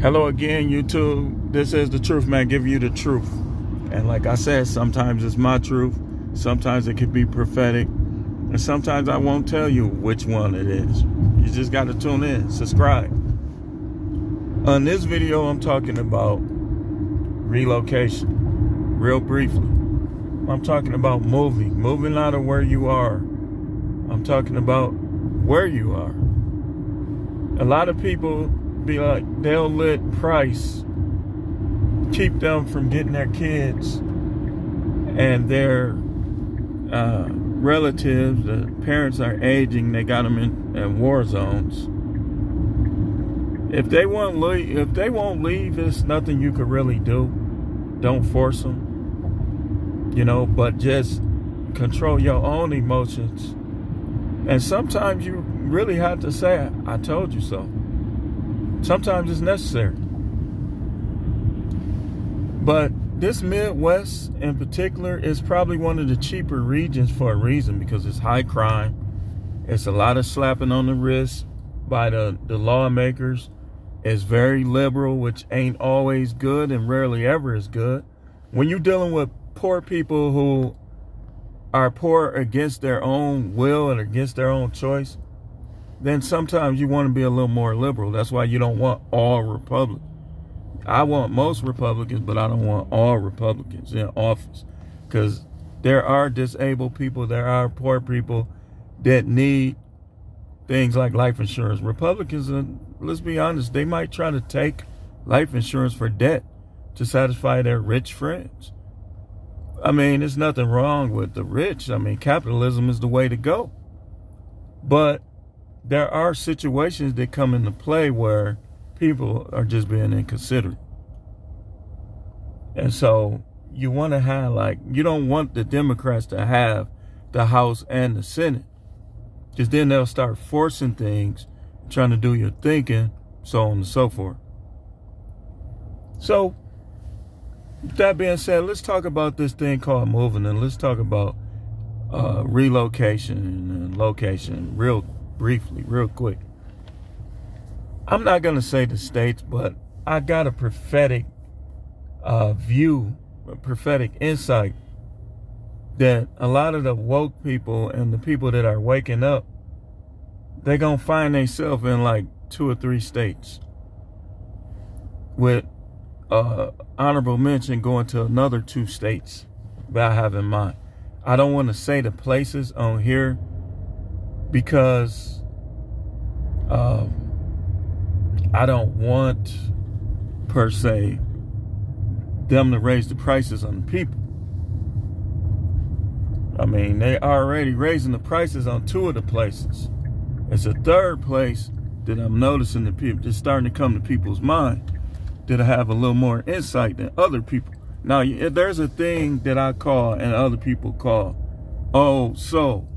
Hello again, YouTube. This is the truth, man. Give you the truth. And like I said, sometimes it's my truth. Sometimes it could be prophetic. And sometimes I won't tell you which one it is. You just got to tune in, subscribe. On this video, I'm talking about relocation. Real briefly. I'm talking about moving out of where you are. I'm talking about where you are. A lot of people be like, they'll let price keep them from getting their kids and their relatives. The parents are aging, they got them in war zones. If they won't leave, it's nothing you could really do. Don't force them, but just control your own emotions. And sometimes you really have to say, I told you so. Sometimes it's necessary. But this Midwest in particular is probably one of the cheaper regions for a reason, because it's high crime. It's a lot of slapping on the wrist by the lawmakers. It's very liberal, which ain't always good and rarely ever is good. When you're dealing with poor people who are poor against their own will and against their own choice, then sometimes you want to be a little more liberal. That's why you don't want all Republicans. I want most Republicans, but I don't want all Republicans in office, because there are disabled people, there are poor people that need things like life insurance. Republicans, let's be honest, they might try to take life insurance for debt to satisfy their rich friends. I mean, there's nothing wrong with the rich. I mean, capitalism is the way to go. But there are situations that come into play where people are just being inconsiderate. And so you want to have, you don't want the Democrats to have the House and the Senate, because then they'll start forcing things, trying to do your thinking, so on and so forth. So, with that being said, let's talk about this thing called moving, and let's talk about relocation and location real briefly, real quick. I'm not going to say the states, but I got a prophetic view, a prophetic insight that a lot of the woke people and the people that are waking up, they're going to find themselves in like 2 or 3 states, with honorable mention going to another 2 states that I have in mind. I don't want to say the places on here because I don't want, per se, them to raise the prices on the people. I mean, they already raising the prices on 2 of the places. It's a 3rd place that I'm noticing the people just starting to come to people's mind, that I have a little more insight than other people. Now, there's a thing that I call and other people call, so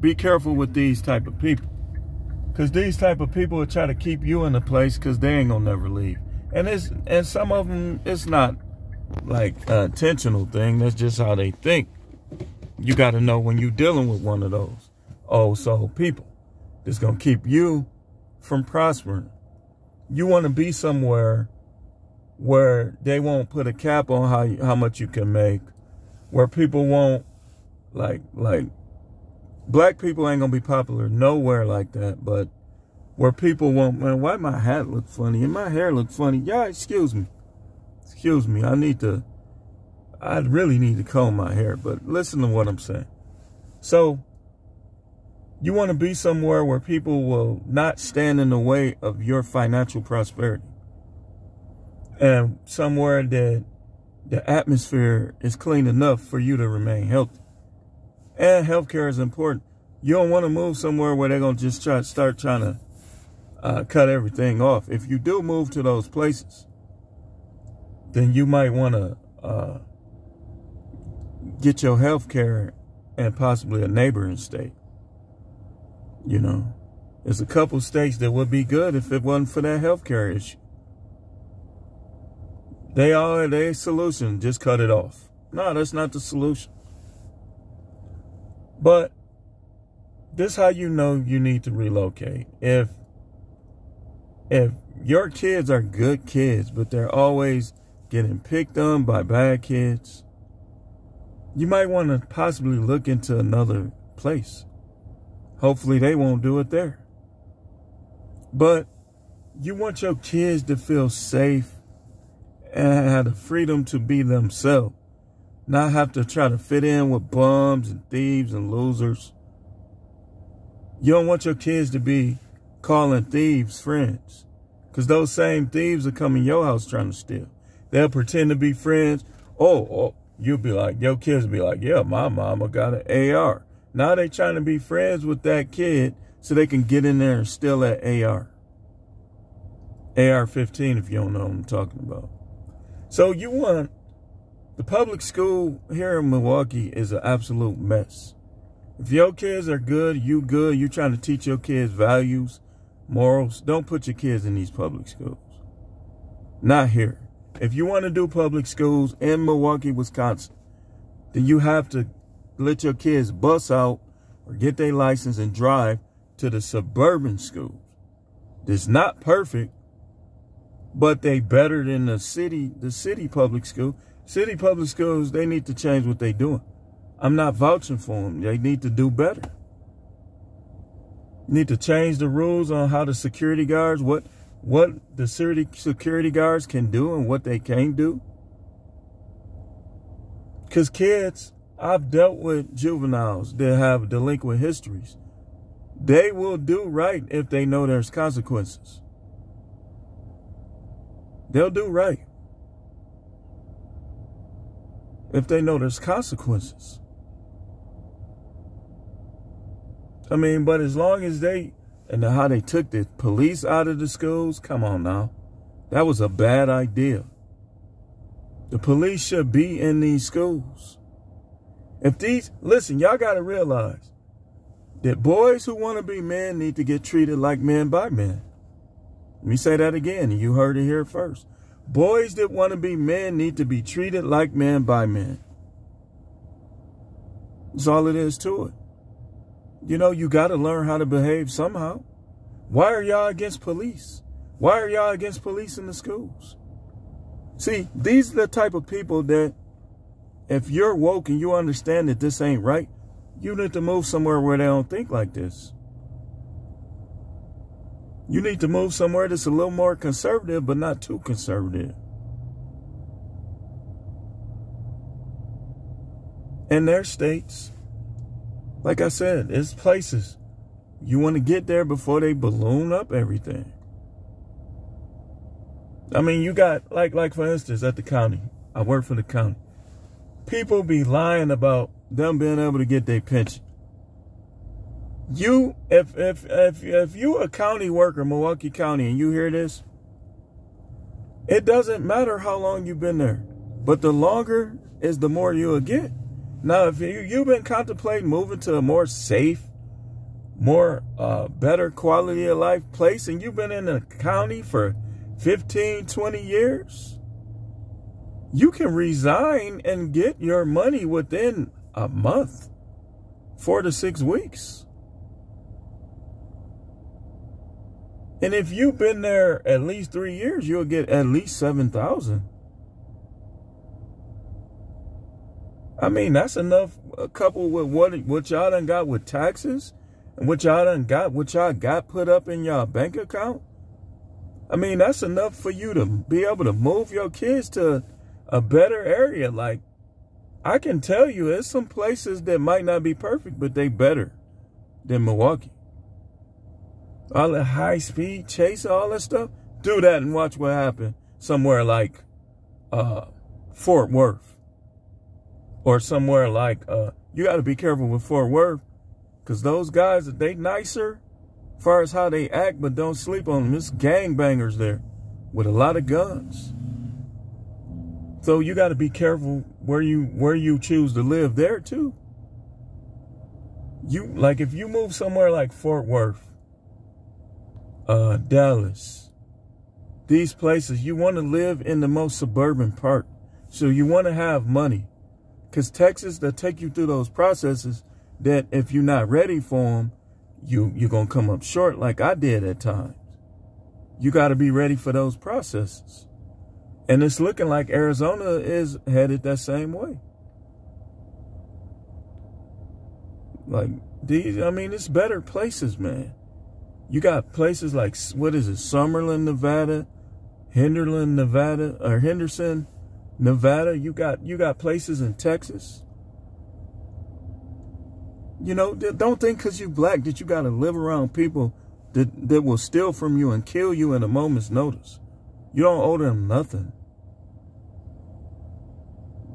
be careful with these type of people. Because these type of people will try to keep you in a place because they ain't going to never leave. And some of them, it's not like an intentional thing. That's just how they think. You got to know when you're dealing with one of those so people that's going to keep you from prospering. You want to be somewhere where they won't put a cap on how much you can make, where people won't, like black people ain't gonna be popular nowhere like that, but where people won't, man, why my hat look funny and my hair look funny? Yeah, excuse me. I really need to comb my hair, but listen to what I'm saying. So, you want to be somewhere where people will not stand in the way of your financial prosperity. And somewhere that the atmosphere is clean enough for you to remain healthy. And healthcare is important. You don't want to move somewhere where they're going to just start trying to cut everything off. If you do move to those places, then you might want to get your healthcare in possibly a neighboring state. There's a couple states that would be good if it wasn't for that healthcare issue. Their solution, just cut it off. No, that's not the solution. But this is how you know you need to relocate. If If your kids are good kids, but they're always getting picked on by bad kids, you might want to possibly look into another place. Hopefully they won't do it there. But you want your kids to feel safe and have the freedom to be themselves. Not have to try to fit in with bums and thieves and losers. You don't want your kids to be calling thieves friends. Because those same thieves will come in your house trying to steal. They'll pretend to be friends. Oh, you'll be like, your kids will be like, yeah, my mama got an AR. Now they trying to be friends with that kid so they can get in there and steal that AR. AR-15, if you don't know what I'm talking about. So you want, the public school here in Milwaukee is an absolute mess. If your kids are good, you trying to teach your kids values, morals, don't put your kids in these public schools. Not here. If you want to do public schools in Milwaukee, Wisconsin, then you have to let your kids bus out or get their license and drive to the suburban schools. It's not perfect, but they better than the city public school. City public schools, they need to change what they're doing. I'm not vouching for them. They need to do better. Need to change the rules on how the security guards, what the security guards can do and what they can't do. Because kids, I've dealt with juveniles that have delinquent histories. They will do right if they know there's consequences. They'll do right if they know there's consequences. I mean, but as long as and how they took the police out of the schools, come on now. That was a bad idea. The police should be in these schools. Listen, y'all got to realize that boys who want to be men need to get treated like men by men. Let me say that again, and you heard it here first. Boys that want to be men need to be treated like men by men. That's all it is to it. You know, you got to learn how to behave somehow. Why are y'all against police? Why are y'all against police in the schools? See, these are the type of people that if you're woke and you understand that this ain't right, you need to move somewhere where they don't think like this. You need to move somewhere that's a little more conservative, but not too conservative. In their states, like I said, it's places. You want to get there before they balloon up everything. I mean, you got, like for instance, at the county. I work for the county. People be lying about them being able to get their pension. If you a county worker, Milwaukee County, and you hear this, it doesn't matter how long you've been there, but the longer is the more you'll get. Now, if you've been contemplating moving to a more safe, more better quality of life place, and you've been in the county for 15, 20 years, you can resign and get your money within a month, 4 to 6 weeks. And if you've been there at least 3 years, you'll get at least $7,000. I mean, that's enough, coupled with what y'all done got with taxes and what y'all got put up in y'all bank account. I mean, that's enough for you to be able to move your kids to a better area. Like, I can tell you, there's some places that might not be perfect, but they better than Milwaukee. All that high speed chase, all that stuff. Do that and watch what happens somewhere like Fort Worth. Or somewhere like, you got to be careful with Fort Worth. Because those guys, they nicer as far as how they act, but don't sleep on them. There's gangbangers there with a lot of guns. So you got to be careful where you choose to live there too. Like if you move somewhere like Fort Worth, Dallas, these places, you want to live in the most suburban part. So you want to have money. Because Texas, they'll take you through those processes that if you're not ready for them, you're going to come up short like I did at times. you got to be ready for those processes. And it's looking like Arizona is headed that same way. Like, these, I mean, it's better places, man. You got places like, what is it, Summerlin, Nevada, Henderson, Nevada. You got places in Texas. You know, don't think because you black that you got to live around people that will steal from you and kill you in a moment's notice. You don't owe them nothing.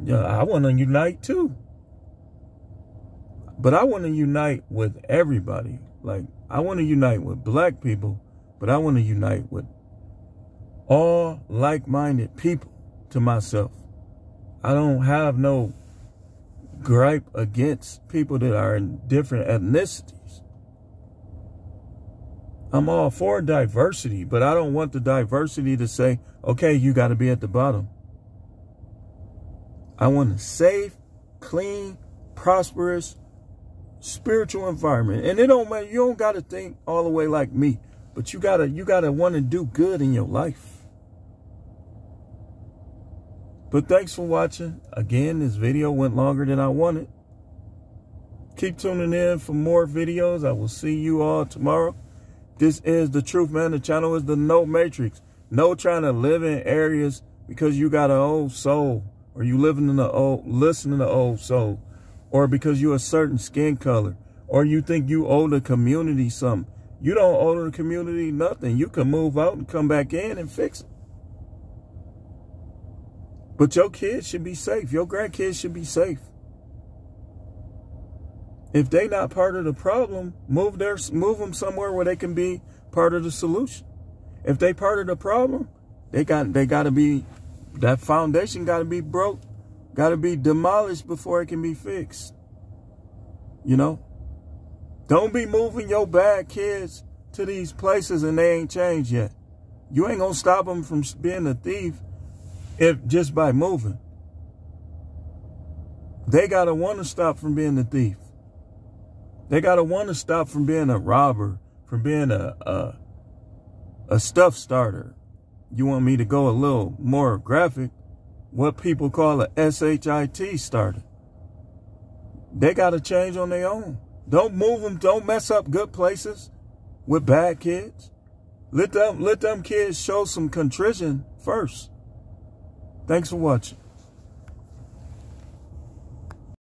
Yeah, I want to unite too. But I want to unite with everybody. Like, I want to unite with black people, but I want to unite with all like-minded people to myself. I don't have no gripe against people that are in different ethnicities. I'm all for diversity, but I don't want the diversity to say, okay, you got to be at the bottom. I want a safe, clean, prosperous, spiritual environment. And it don't matter, you don't got to think all the way like me, but you gotta want to do good in your life. But thanks for watching. Again, this video went longer than I wanted. Keep tuning in for more videos. I will see you all tomorrow. This is The Truth, man. The channel is the No Matrix. No trying to live in areas because you got an old soul, or you living in the old, listening to old soul, or because you a certain skin color, or you think you owe the community something. You don't owe the community nothing. You can move out and come back in and fix it. But your kids should be safe. Your grandkids should be safe. If they not part of the problem, move them somewhere where they can be part of the solution. If they part of the problem, they got to be, that foundation got to be broke, got to be demolished before it can be fixed. You know, don't be moving your bad kids to these places and they ain't changed yet. You ain't gonna stop them from being a thief just by moving. They gotta want to stop from being a thief. They gotta want to stop from being a robber, from being a stuff starter. You want me to go a little more graphic? What people call a SHIT starter. They gotta change on their own. Don't move them. Don't mess up good places with bad kids. Let them kids show some contrition first. Thanks for watching.